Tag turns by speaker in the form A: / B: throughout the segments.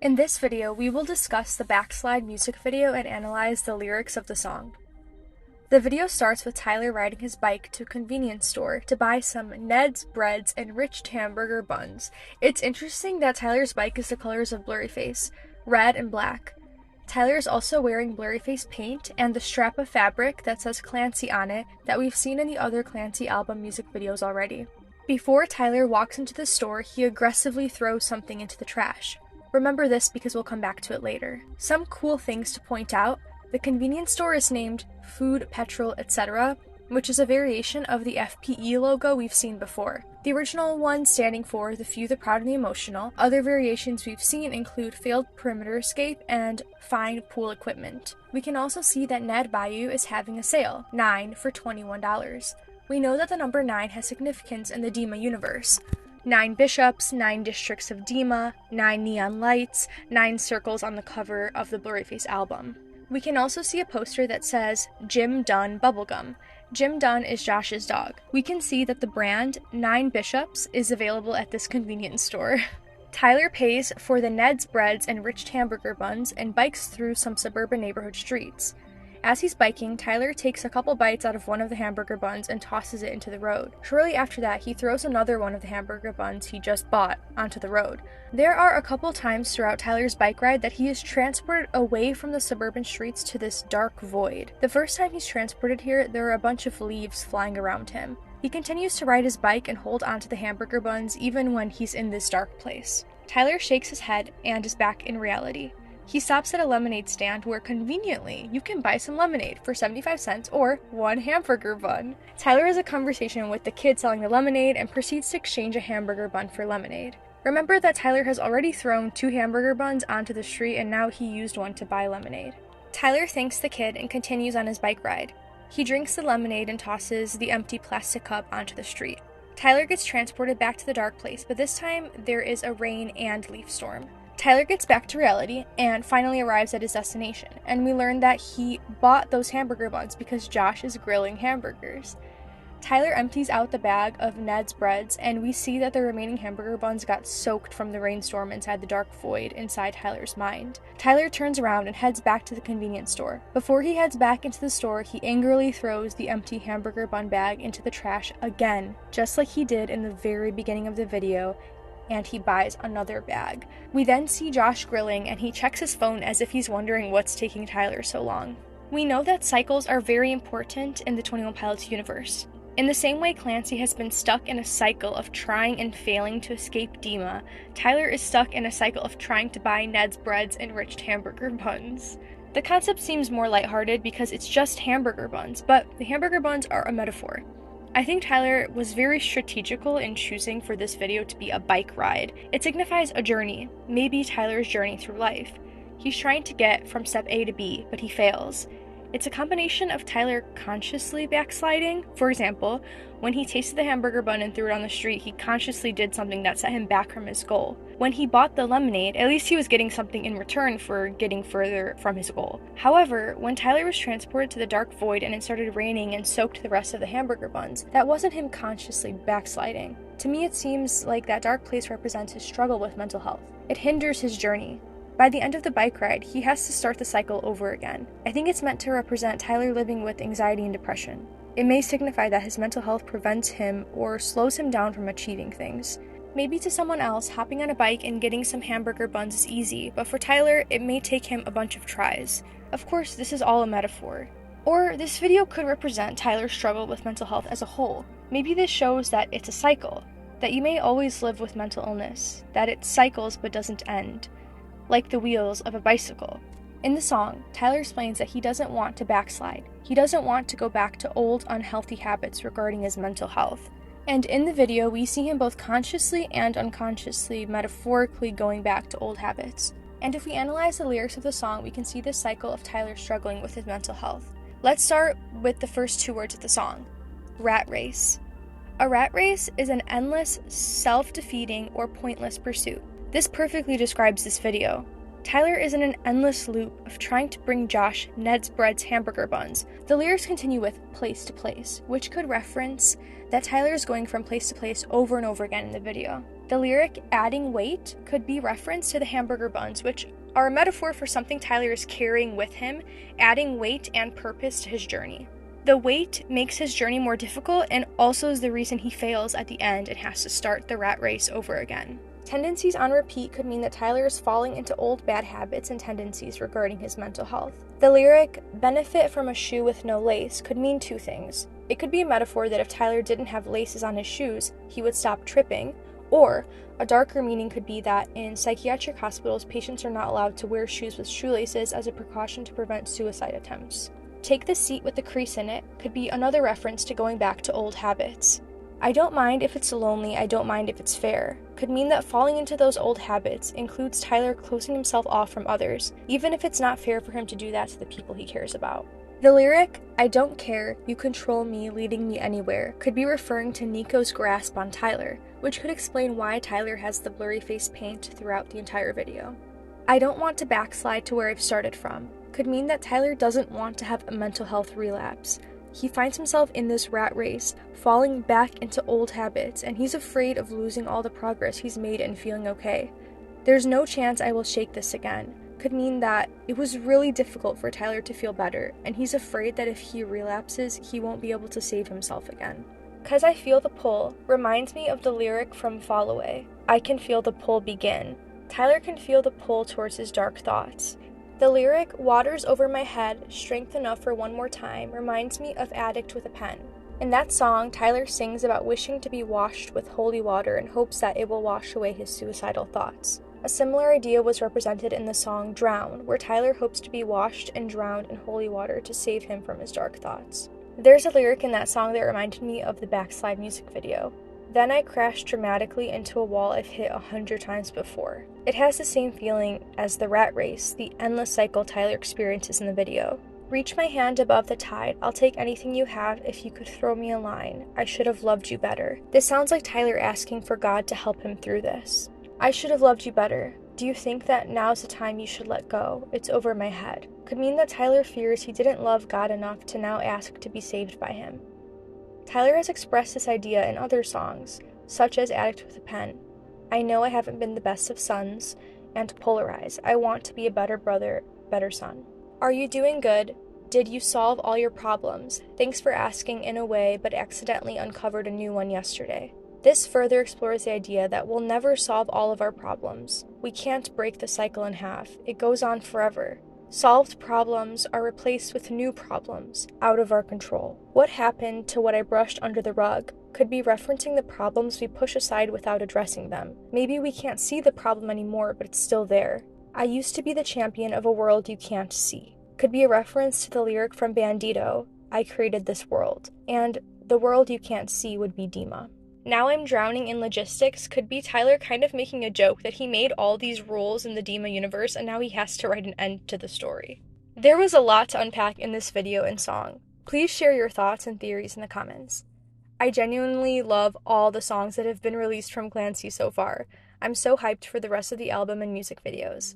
A: In this video, we will discuss the Backslide music video and analyze the lyrics of the song. The video starts with Tyler riding his bike to a convenience store to buy some Ned's breads and rich hamburger buns. It's interesting that Tyler's bike is the colors of Blurryface, red and black. Tyler is also wearing Blurryface paint and the strap of fabric that says Clancy on it that we've seen in the other Clancy album music videos already. Before Tyler walks into the store, he aggressively throws something into the trash. Remember this because we'll come back to it later. Some cool things to point out: the convenience store is named Food, Petrol, etc., which is a variation of the FPE logo we've seen before. The original one standing for The Few, the Proud, and the Emotional. Other variations we've seen include Failed Perimeter Escape and Fine Pool Equipment. We can also see that Ned Bayou is having a sale, 9 for $21. We know that the number 9 has significance in the Dima universe. 9 bishops, 9 districts of Dima, 9 neon lights, 9 circles on the cover of the Blurryface album. We can also see a poster that says Jim Dunn Bubblegum. Jim Dunn is Josh's dog. We can see that the brand 9 Bishops is available at this convenience store. Tyler pays for the Ned's breads and rich hamburger buns and bikes through some suburban neighborhood streets. As he's biking, Tyler takes a couple bites out of one of the hamburger buns and tosses it into the road. Shortly after that, he throws another one of the hamburger buns he just bought onto the road. There are a couple times throughout Tyler's bike ride that he is transported away from the suburban streets to this dark void. The first time he's transported here, there are a bunch of leaves flying around him. He continues to ride his bike and hold onto the hamburger buns even when he's in this dark place. Tyler shakes his head and is back in reality. He stops at a lemonade stand where, conveniently, you can buy some lemonade for 75 cents or 1 hamburger bun. Tyler has a conversation with the kid selling the lemonade and proceeds to exchange a hamburger bun for lemonade. Remember that Tyler has already thrown 2 hamburger buns onto the street and now he used one to buy lemonade. Tyler thanks the kid and continues on his bike ride. He drinks the lemonade and tosses the empty plastic cup onto the street. Tyler gets transported back to the dark place, but this time there is a rain and leaf storm. Tyler gets back to reality and finally arrives at his destination, and we learn that he bought those hamburger buns because Josh is grilling hamburgers. Tyler empties out the bag of Ned's breads, and we see that the remaining hamburger buns got soaked from the rainstorm inside the dark void inside Tyler's mind. Tyler turns around and heads back to the convenience store. Before he heads back into the store, he angrily throws the empty hamburger bun bag into the trash again, just like he did in the very beginning of the video, and he buys another bag. We then see Josh grilling, and he checks his phone as if he's wondering what's taking Tyler so long. We know that cycles are very important in the 21 Pilots universe. In the same way Clancy has been stuck in a cycle of trying and failing to escape Dima, Tyler is stuck in a cycle of trying to buy Ned's breads and rich hamburger buns. The concept seems more lighthearted because it's just hamburger buns, but the hamburger buns are a metaphor. I think Tyler was very strategical in choosing for this video to be a bike ride. It signifies a journey, maybe Tyler's journey through life. He's trying to get from step A to B, but he fails. It's a combination of Tyler consciously backsliding. For example, when he tasted the hamburger bun and threw it on the street, he consciously did something that set him back from his goal. When he bought the lemonade, at least he was getting something in return for getting further from his goal. However, when Tyler was transported to the dark void and it started raining and soaked the rest of the hamburger buns, that wasn't him consciously backsliding. To me, it seems like that dark place represents his struggle with mental health. It hinders his journey. By the end of the bike ride, he has to start the cycle over again. I think it's meant to represent Tyler living with anxiety and depression. It may signify that his mental health prevents him or slows him down from achieving things. Maybe to someone else, hopping on a bike and getting some hamburger buns is easy, but for Tyler, it may take him a bunch of tries. Of course, this is all a metaphor. Or this video could represent Tyler's struggle with mental health as a whole. Maybe this shows that it's a cycle, that you may always live with mental illness, that it cycles but doesn't end, like the wheels of a bicycle. In the song, Tyler explains that he doesn't want to backslide. He doesn't want to go back to old, unhealthy habits regarding his mental health. And in the video, we see him both consciously and unconsciously, metaphorically going back to old habits. And if we analyze the lyrics of the song, we can see this cycle of Tyler struggling with his mental health. Let's start with the first 2 words of the song: rat race. A rat race is an endless, self-defeating, or pointless pursuit. This perfectly describes this video. Tyler is in an endless loop of trying to bring Josh Ned's breads hamburger buns. The lyrics continue with place to place, which could reference that Tyler is going from place to place over and over again in the video. The lyric "adding weight" could be reference to the hamburger buns, which are a metaphor for something Tyler is carrying with him, adding weight and purpose to his journey. The weight makes his journey more difficult and also is the reason he fails at the end and has to start the rat race over again. Tendencies on repeat could mean that Tyler is falling into old bad habits and tendencies regarding his mental health. The lyric "benefit from a shoe with no lace" could mean two things. It could be a metaphor that if Tyler didn't have laces on his shoes, he would stop tripping, or a darker meaning could be that in psychiatric hospitals, patients are not allowed to wear shoes with shoelaces as a precaution to prevent suicide attempts. "Take the seat with the crease in it" could be another reference to going back to old habits. "I don't mind if it's lonely, I don't mind if it's fair" could mean that falling into those old habits includes Tyler closing himself off from others, even if it's not fair for him to do that to the people he cares about. The lyric "I don't care, you control me, leading me anywhere" could be referring to Nico's grasp on Tyler, which could explain why Tyler has the blurry face paint throughout the entire video. "I don't want to backslide to where I've started from" could mean that Tyler doesn't want to have a mental health relapse. He finds himself in this rat race, falling back into old habits, and he's afraid of losing all the progress he's made and feeling okay. "There's no chance I will shake this again" could mean that it was really difficult for Tyler to feel better, and he's afraid that if he relapses, he won't be able to save himself again. "'Cause I feel the pull" reminds me of the lyric from Fall Away. "I can feel the pull begin." Tyler can feel the pull towards his dark thoughts. The lyric "waters over my head, strength enough for one more time" reminds me of Addict with a Pen. In that song, Tyler sings about wishing to be washed with holy water in hopes that it will wash away his suicidal thoughts. A similar idea was represented in the song Drown, where Tyler hopes to be washed and drowned in holy water to save him from his dark thoughts. There's a lyric in that song that reminded me of the Backslide music video. "Then I crashed dramatically into a wall I've hit 100 times before." It has the same feeling as the rat race, the endless cycle Tyler experiences in the video. "Reach my hand above the tide, I'll take anything you have if you could throw me a line. I should have loved you better." This sounds like Tyler asking for God to help him through this. "I should have loved you better. Do you think that now's the time you should let go? It's over my head." Could mean that Tyler fears he didn't love God enough to now ask to be saved by him. Tyler has expressed this idea in other songs, such as Addict with a Pen. "I know I haven't been the best of sons," and Polarize. "I want to be a better brother, better son." "Are you doing good? Did you solve all your problems? Thanks for asking in a way, but accidentally uncovered a new one yesterday." This further explores the idea that we'll never solve all of our problems. We can't break the cycle in half. It goes on forever. Solved problems are replaced with new problems, out of our control. "What happened to what I brushed under the rug?" could be referencing the problems we push aside without addressing them. Maybe we can't see the problem anymore, but it's still there. "I used to be the champion of a world you can't see" could be a reference to the lyric from Bandito, "I created this world," and the world you can't see would be Dima. "Now I'm drowning in logistics" could be Tyler kind of making a joke that he made all these rules in the Dima universe and now he has to write an end to the story. There was a lot to unpack in this video and song. Please share your thoughts and theories in the comments. I genuinely love all the songs that have been released from Clancy so far. I'm so hyped for the rest of the album and music videos.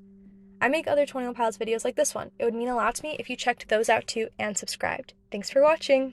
A: I make other 21 Pilots videos like this one. It would mean a lot to me if you checked those out too and subscribed. Thanks for watching!